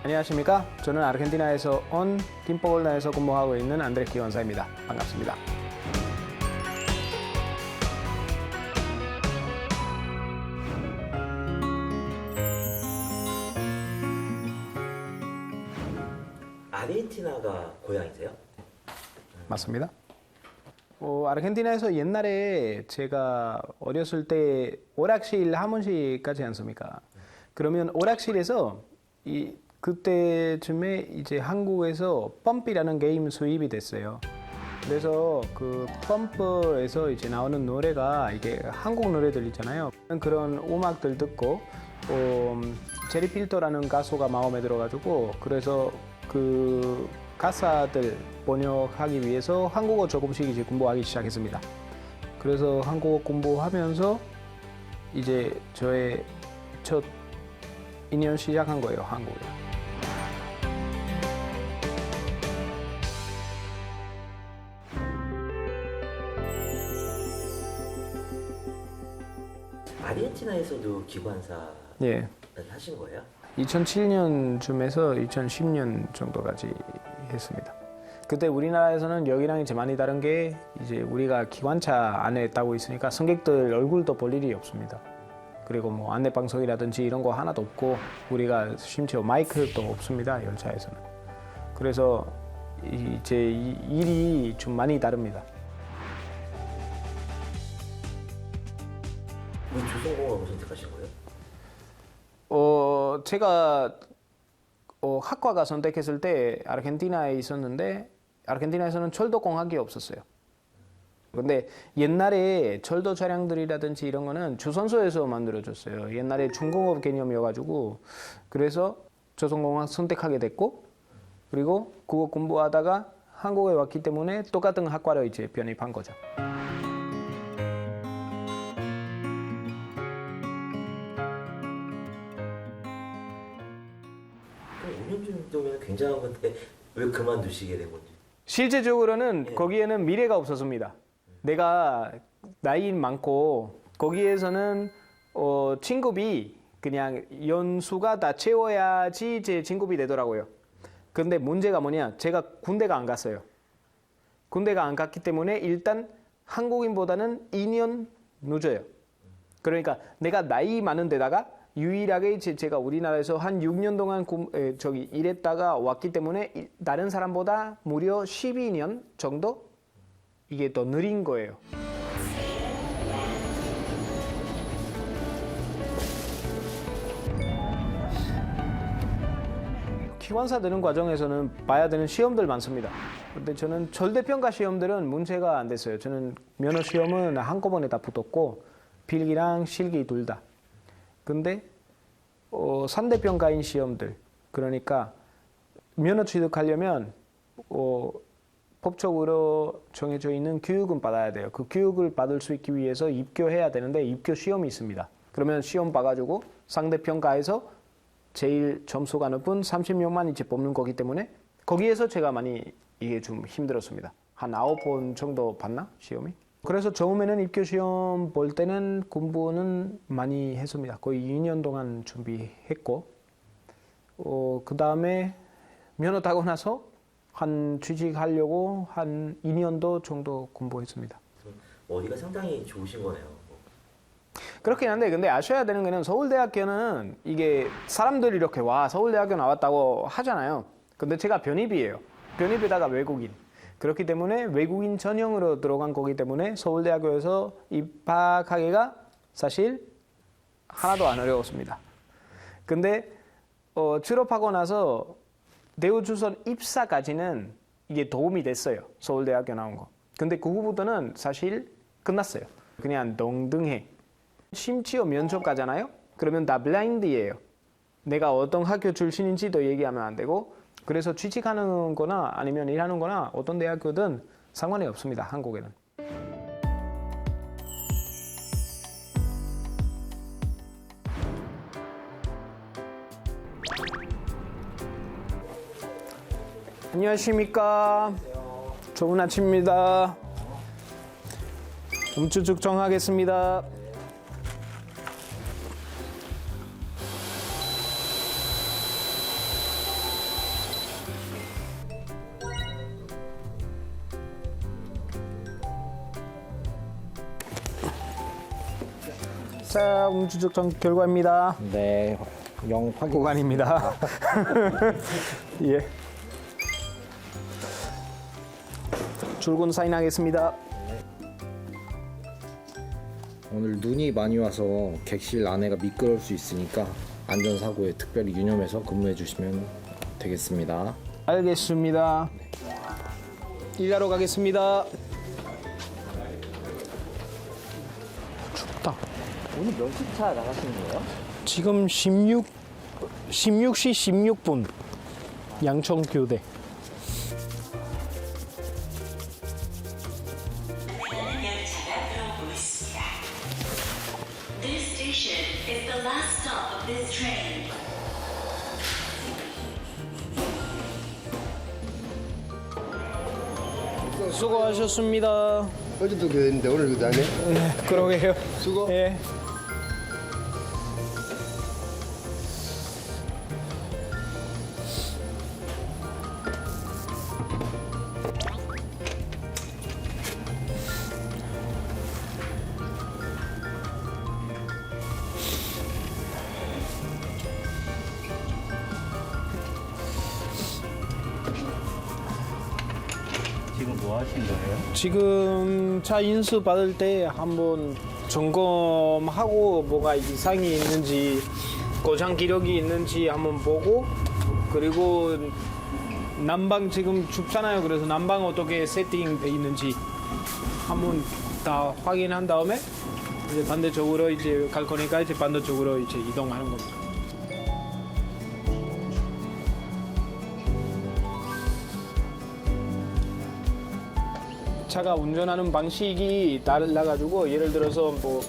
안녕하십니까? 저는 아르헨티나에서 온 팀포골라에서 근무하고 있는 안드레 기원사입니다. 반갑습니다. 아르헨티나가 고향이세요? 맞습니다. 아르헨티나에서 옛날에 제가 어렸을 때 오락실 한 번씩 가지 않습니까? 그러면 오락실에서 그때쯤에 이제 한국에서 펌프라는 게임 수입이 됐어요. 그래서 그 펌프에서 이제 나오는 노래가 이게 한국 노래들 있잖아요. 그런 음악들 듣고 제리 필터라는 가수가 마음에 들어가지고 그래서 그 가사들 번역하기 위해서 한국어 조금씩 이제 공부하기 시작했습니다. 그래서 한국어 공부하면서 이제 저의 첫 인연 시작한 거예요, 한국에. 아르헨티나에서도 기관사를 예. 하신 거예요? 2007년쯤에서 2010년 정도까지 했습니다. 그때 우리나라에서는 여기랑 이제 많이 다른 게 이제 우리가 기관차 안에 타고 있으니까 승객들 얼굴도 볼 일이 없습니다. 그리고 뭐 안내 방송이라든지 이런 거 하나도 없고 우리가 심지어 마이크도 없습니다, 열차에서는. 그래서 이제 일이 좀 많이 다릅니다. 왜 조선공학을 선택하신 거예요? 제가 학과가 선택했을 때 아르헨티나에 있었는데 아르헨티나에서는 철도공학이 없었어요. 근데 옛날에 철도 차량들이라든지 이런 거는 조선소에서 만들어졌어요. 옛날에 중공업 개념이어가지고 그래서 조선공학 선택하게 됐고 그리고 그거 공부하다가 한국에 왔기 때문에 똑같은 학과로 이제 편입한 거죠. 5년 정도면 굉장한 건데 왜 그만두시게 된 건지. 실제적으로는 예. 거기에는 미래가 없었습니다. 내가 나이 많고 거기에서는 진급이 그냥 연수가 다 채워야지 제 진급이 되더라고요. 근데 문제가 뭐냐? 제가 군대가 안 갔어요. 군대가 안 갔기 때문에 일단 한국인보다는 2년 늦어요. 그러니까 내가 나이 많은 데다가 유일하게 제가 우리나라에서 한 6년 동안 일했다가 왔기 때문에 다른 사람보다 무려 12년 정도 이게 더 느린 거예요. 기관사 되는 과정에서는 봐야 되는 시험들 많습니다. 근데 저는 절대평가 시험들은 문제가 안 됐어요. 저는 면허 시험은 한꺼번에 다 붙었고 필기랑 실기 둘 다. 근데 3대 평가인 시험들 그러니까 면허 취득하려면 법적으로 정해져 있는 교육은 받아야 돼요. 그 교육을 받을 수 있기 위해서 입교해야 되는데 입교 시험이 있습니다. 그러면 시험 봐가지고 상대 평가에서 제일 점수가 높은 30명만 이제 뽑는 거기 때문에 거기에서 제가 많이 이게 좀 힘들었습니다. 한 9번 정도 봤나 시험이? 그래서 처음에는 입교 시험 볼 때는 공부는 많이 했습니다. 거의 2년 동안 준비했고, 그 다음에 면허 따고 나서 한 취직하려고 한 2년도 정도 공부했습니다. 머리가 상당히 좋으신 거네요. 그렇긴 한데, 근데 아셔야 되는 거는 서울대학교는 이게 사람들이 이렇게 와, 서울대학교 나왔다고 하잖아요. 근데 제가 변입이에요. 변입에다가 외국인. 그렇기 때문에 외국인 전형으로 들어간 거기 때문에 서울대학교에서 입학하기가 사실 하나도 안 어려웠습니다. 근데 졸업하고 나서 대우조선 입사까지는 이게 도움이 됐어요. 서울대학교 나온 거. 근데 그 후부터는 사실 끝났어요. 그냥 동등해. 심지어 면접 가잖아요? 그러면 다 블라인드예요. 내가 어떤 학교 출신인지도 얘기하면 안 되고 그래서 취직하는 거나 아니면 일하는 거나 어떤 대학교든 상관이 없습니다. 한국에는. 안녕하십니까. 좋은 아침입니다. 음주 측정하겠습니다. 자, 음주 측정 결과입니다. 네, 영 확인. 구간입니다. 예. 출근 사인하겠습니다. 오늘 눈이 많이 와서 객실 안에가 미끄러울 수 있으니까 안전사고에 특별히 유념해서 근무해 주시면 되겠습니다. 알겠습니다. 일하러 가겠습니다. 춥다. 오늘 몇 시차 나가시는 거예요? 지금 16시 16분 양천 교대. This station is the last stop of this train. 수고하셨습니다. 어제도 그랬는데 오늘 그도 안 해? 그러게요. 수고. 예. 지금 뭐 하신 거예요? 지금 차 인수 받을 때 한번 점검하고 뭐가 이상이 있는지 고장 기록이 있는지 한번 보고 그리고 난방 지금 춥잖아요. 그래서 난방 어떻게 세팅돼 있는지 한번 다 확인한 다음에 이제 반대쪽으로 이제 갈 거니까 이제 반대쪽으로 이제 이동하는 겁니다. 차가 운전하는 방식이 달라가지고 예를 들어서 뭐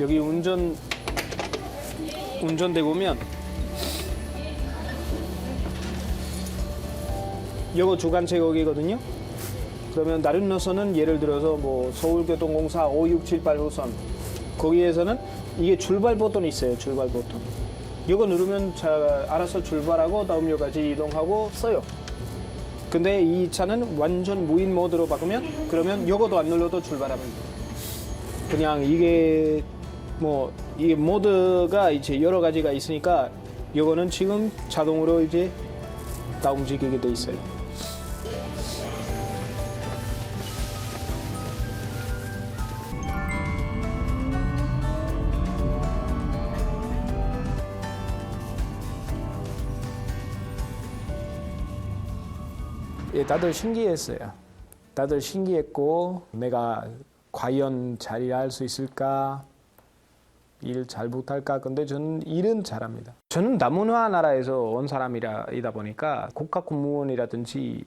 여기 운전대 보면 이거 주간체 거기거든요. 그러면 다른 노선은 예를 들어서 뭐 서울교통공사 5678 호선 거기에서는 이게 출발 버튼이 있어요. 출발 버튼. 이거 누르면 차가 알아서 출발하고 다음 역까지 이동하고 써요. 근데 이 차는 완전 무인 모드로 바꾸면 그러면 요거도 안 눌러도 출발하면 돼요. 그냥 이게 뭐 이게 모드가 이제 여러 가지가 있으니까 요거는 지금 자동으로 이제 다 움직이게 돼 있어요. 예, 다들 신기했어요. 다들 신기했고 내가 과연 잘 일할 수 있을까? 일 잘 못할까? 근데 저는 일은 잘합니다. 저는 다문화 나라에서 온 사람이다 보니까 국가 공무원이라든지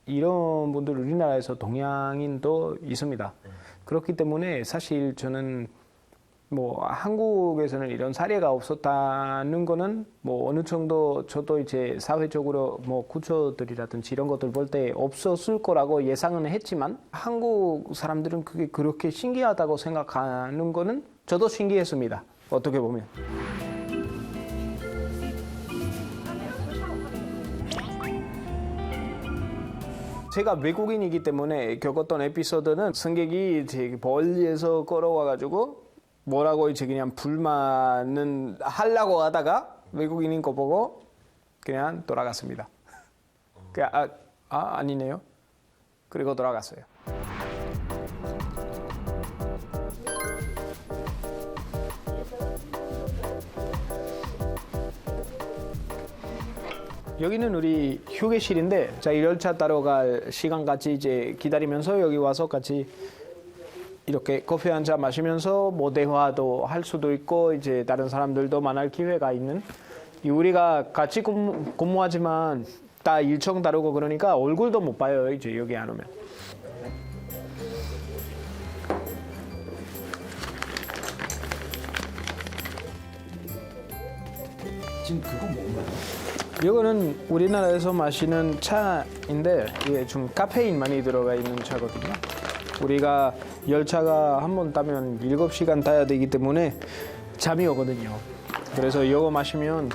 이런 분들 우리나라에서 동양인도 있습니다. 그렇기 때문에 사실 저는 뭐 한국에서는 이런 사례가 없었다는 거는 뭐 어느 정도 저도 이제 사회적으로 뭐 구조들이라든지 이런 것들 볼 때 없었을 거라고 예상은 했지만 한국 사람들은 그게 그렇게 신기하다고 생각하는 거는 저도 신기했습니다. 어떻게 보면. 제가 외국인이기 때문에 겪었던 에피소드는 승객이 이제 멀리에서 걸어와가지고 뭐라고 이제 그냥 불만은 하려고 하다가 외국인인 거 보고 그냥 돌아갔습니다. 아니네요. 그리고 돌아갔어요. 여기는 우리 휴게실인데 자, 이 열차 따러 갈 시간 같이 이제 기다리면서 여기 와서 같이 이렇게 커피 한 잔 마시면서 뭐 대화도 할 수도 있고 이제 다른 사람들도 만날 기회가 있는 우리가 같이 근무하지만 다 일정 다르고 그러니까 얼굴도 못 봐요. 이제 여기 안 오면. 지금 그건 뭔가요? 이거는 우리나라에서 마시는 차인데 이게 좀 카페인 많이 들어가 있는 차거든요. 우리가 열차가 한 번 타면 7시간 타야 되기 때문에 잠이 오거든요. 그래서 이거 마시면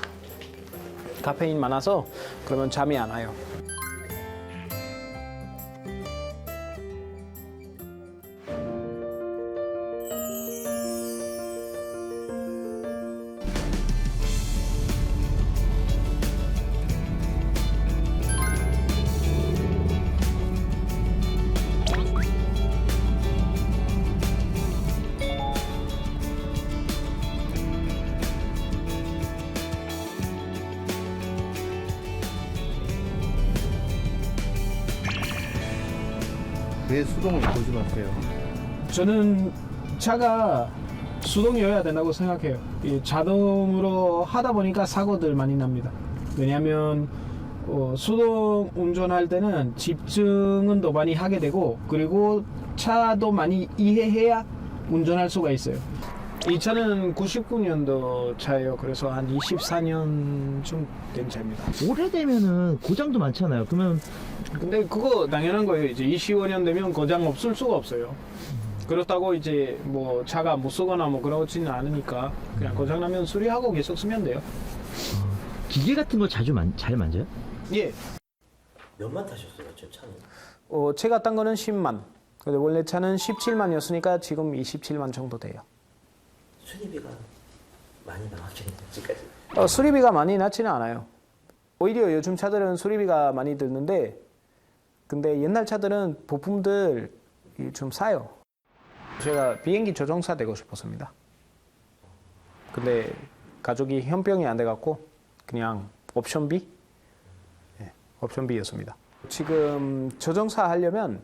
카페인 많아서 그러면 잠이 안 와요. 왜 수동을 고집하세요? 저는 차가 수동이어야 된다고 생각해요. 이 자동으로 하다 보니까 사고들 많이 납니다. 왜냐하면 수동 운전할 때는 집중은 더 많이 하게 되고 그리고 차도 많이 이해해야 운전할 수가 있어요. 이 차는 99년도 차예요. 그래서 한 24년 좀 된 차입니다. 오래되면은 고장도 많잖아요. 그러면 근데 그거 당연한 거예요. 이제 25년 되면 고장 없을 수가 없어요. 그렇다고 이제 뭐 차가 못 쓰거나 뭐 그러지는 않으니까 그냥 고장 나면 수리하고 계속 쓰면 돼요. 기계 같은 거 잘 만져요? 예. 몇만 타셨어요, 저 차는? 제가 딴 거는 10만. 근데 원래 차는 17만이었으니까 지금 27만 정도 돼요. 수리비가 많이 나왔겠네요, 지금까지. 수리비가 많이 낮지는 않아요. 오히려 요즘 차들은 수리비가 많이 드는데 근데 옛날 차들은 부품들 좀 싸요. 제가 비행기 조종사 되고 싶었습니다. 근데 가족이 현병이 안 돼갖고 그냥 옵션비? 네, 옵션비였습니다. 지금 조종사 하려면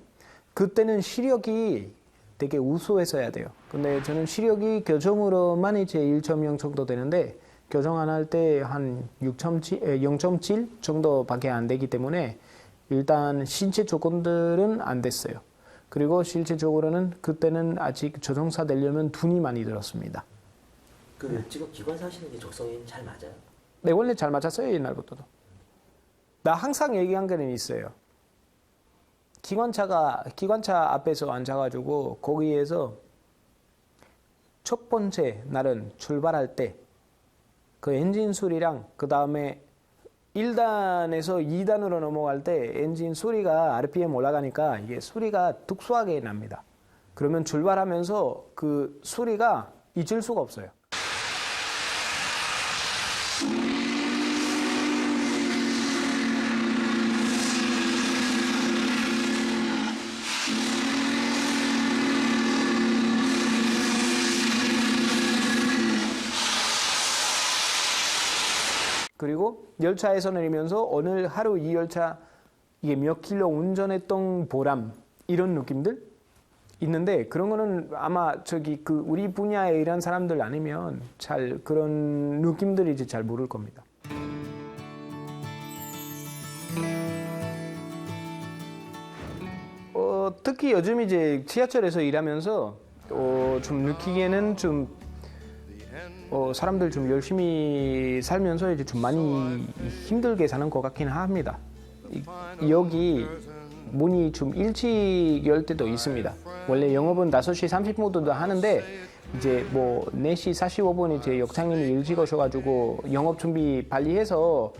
그때는 시력이 되게 우수했어야 돼요. 근데 저는 시력이 교정으로만 이제 1.0 정도 되는데 교정 안 할 때 한 0.7 정도밖에 안 되기 때문에 일단 신체 조건들은 안 됐어요. 그리고 실제적으로는 그때는 아직 조종사 되려면 돈이 많이 들었습니다. 지금 기관사 하시는 게 적성이 잘 맞아요? 네, 원래 잘 맞았어요, 옛날부터도. 나 항상 얘기한 거는 있어요. 기관차 앞에서 앉아가지고 거기에서 첫 번째 날은 출발할 때 그 엔진 소리랑 그 다음에 1단에서 2단으로 넘어갈 때 엔진 소리가 RPM 올라가니까 이게 소리가 특수하게 납니다. 그러면 출발하면서 그 소리가 잊을 수가 없어요. 그리고 열차에서 내리면서 오늘 하루 이 열차 이게 몇 킬로 운전했던 보람 이런 느낌들 있는데 그런 거는 아마 우리 분야에 일한 사람들 아니면 잘 그런 느낌들이 이제 잘 모를 겁니다. 특히 요즘 이제 지하철에서 일하면서 좀 느끼기에는 좀 사람들 좀 열심히 살면서 이제 좀 많이 힘들게 사는 것 같긴 합니다. 여기 문이 좀 일찍 열 때도 있습니다. 원래 영업은 5시 30분부터 하는데 이제 뭐 4시 45분 이제 역장님이 일찍 오셔가지고 영업 준비 빨리 해서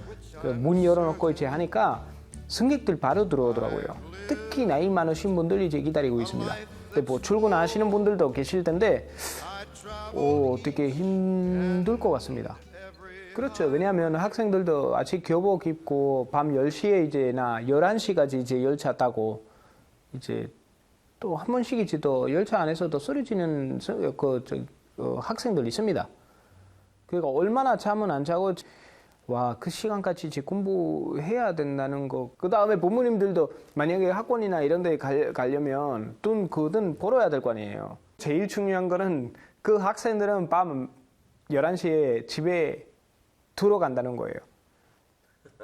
그 문 열어놓고 이제 하니까 승객들 바로 들어오더라고요. 특히 나이 많으신 분들이 이제 기다리고 있습니다. 근데 뭐 출근하시는 분들도 계실 텐데 되게 힘들 것 같습니다. 그렇죠. 왜냐하면 학생들도 아직 교복 입고 밤 10시에 이제나 11시까지 이제 열차 타고 이제 또 한 번씩 이제 또 열차 안에서도 쓰러지는 학생들 있습니다. 그러니까 얼마나 잠은 안 자고 그 시간까지 이제 공부해야 된다는 거. 그 다음에 부모님들도 만약에 학원이나 이런 데 가려면 돈 벌어야 될 거 아니에요. 제일 중요한 거는 그 학생들은 밤 11시에 집에 들어간다는 거예요.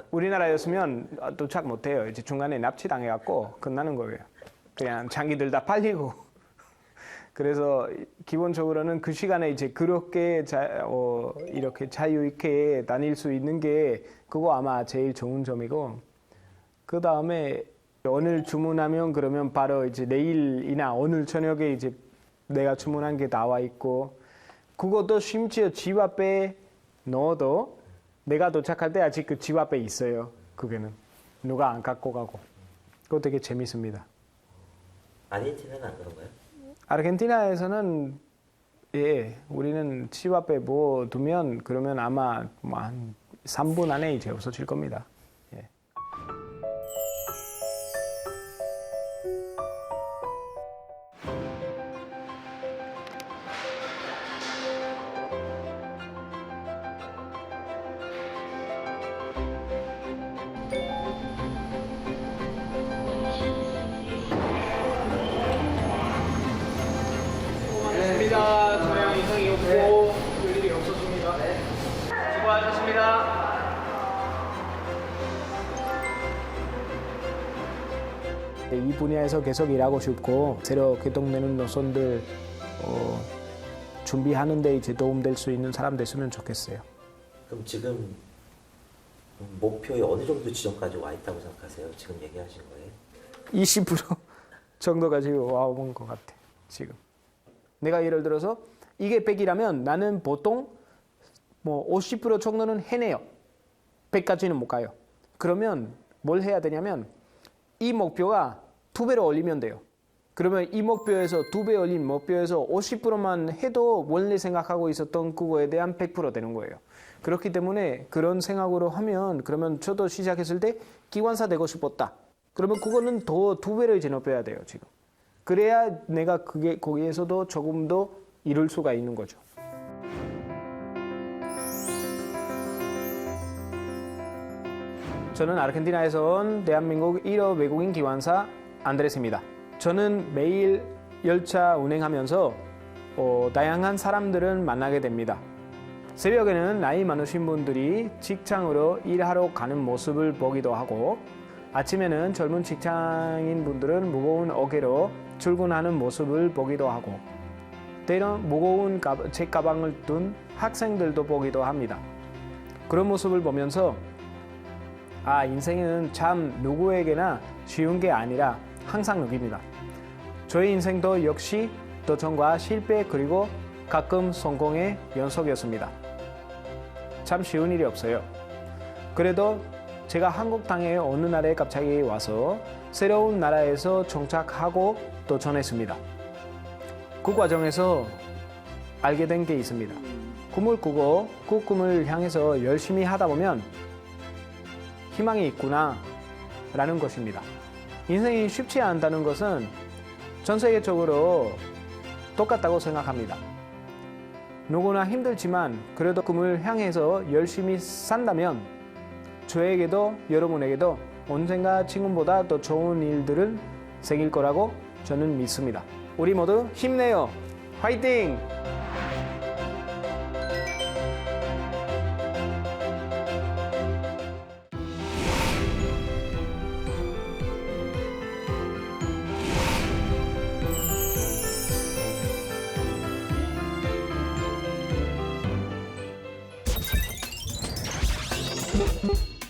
우리나라였으면 도착 못해요. 이제 중간에 납치당해갖고 끝나는 거예요. 그냥 장기들 다 팔리고. 그래서 기본적으로는 그 시간에 이제 그렇게 이렇게 자유 있게 다닐 수 있는 게 그거 아마 제일 좋은 점이고 그 다음에 오늘 주문하면 그러면 바로 이제 내일이나 오늘 저녁에 이제 내가 주문한 게 나와 있고 그것도 심지어 집 앞에 넣어도 내가 도착할 때 아직 그 집 앞에 있어요. 그게는 누가 안 갖고 가고 그거 되게 재밌습니다. 아르헨티나는 안 그런가요? 아르헨티나에서는 우리는 집 앞에 뭐 두면 그러면 아마 한 3분 안에 이제 없어질 겁니다. 이 분야에서 계속 일하고 싶고 새로 개통되는 노선들 준비하는 데 이제 도움될 수 있는 사람 됐으면 좋겠어요. 그럼 지금 목표에 어느 정도 지점까지 와 있다고 생각하세요? 지금 얘기하신 거예요? 20% 정도까지 와온 것 같아 지금. 내가 예를 들어서 이게 100이라면 나는 보통 뭐 50% 정도는 해내요. 100까지는 못 가요. 그러면 뭘 해야 되냐면 이 목표가 2배로 올리면 돼요. 그러면 이 목표에서 2배 올린 목표에서 50%만 해도 원래 생각하고 있었던 그거에 대한 100% 되는 거예요. 그렇기 때문에 그런 생각으로 하면 그러면 저도 시작했을 때 기관사 되고 싶었다. 그러면 그거는 더 2배를 이제 높여야 돼요, 지금. 그래야 내가 그게 거기에서도 조금 더 이룰 수가 있는 거죠. 저는 아르헨티나에서 온 대한민국 1호 외국인 기관사 안드레스입니다. 저는 매일 열차 운행하면서 다양한 사람들을 만나게 됩니다. 새벽에는 나이 많으신 분들이 직장으로 일하러 가는 모습을 보기도 하고 아침에는 젊은 직장인 분들은 무거운 어깨로 출근하는 모습을 보기도 하고 때론 무거운 책가방을 둔 학생들도 보기도 합니다. 그런 모습을 보면서 인생은 참 누구에게나 쉬운 게 아니라 항상 느낍니다. 저의 인생도 역시 도전과 실패 그리고 가끔 성공의 연속이었습니다. 참 쉬운 일이 없어요. 그래도 제가 한국 땅에 어느 날에 갑자기 와서 새로운 나라에서 정착하고 도전했습니다. 그 과정에서 알게 된 게 있습니다. 꿈을 꾸고 그 꿈을 향해서 열심히 하다 보면 희망이 있구나 라는 것입니다. 인생이 쉽지 않다는 것은 전 세계적으로 똑같다고 생각합니다. 누구나 힘들지만 그래도 꿈을 향해서 열심히 산다면 저에게도 여러분에게도 언젠가 지금보다 더 좋은 일들은 생길 거라고 저는 믿습니다. 우리 모두 힘내요. 화이팅! Thank you.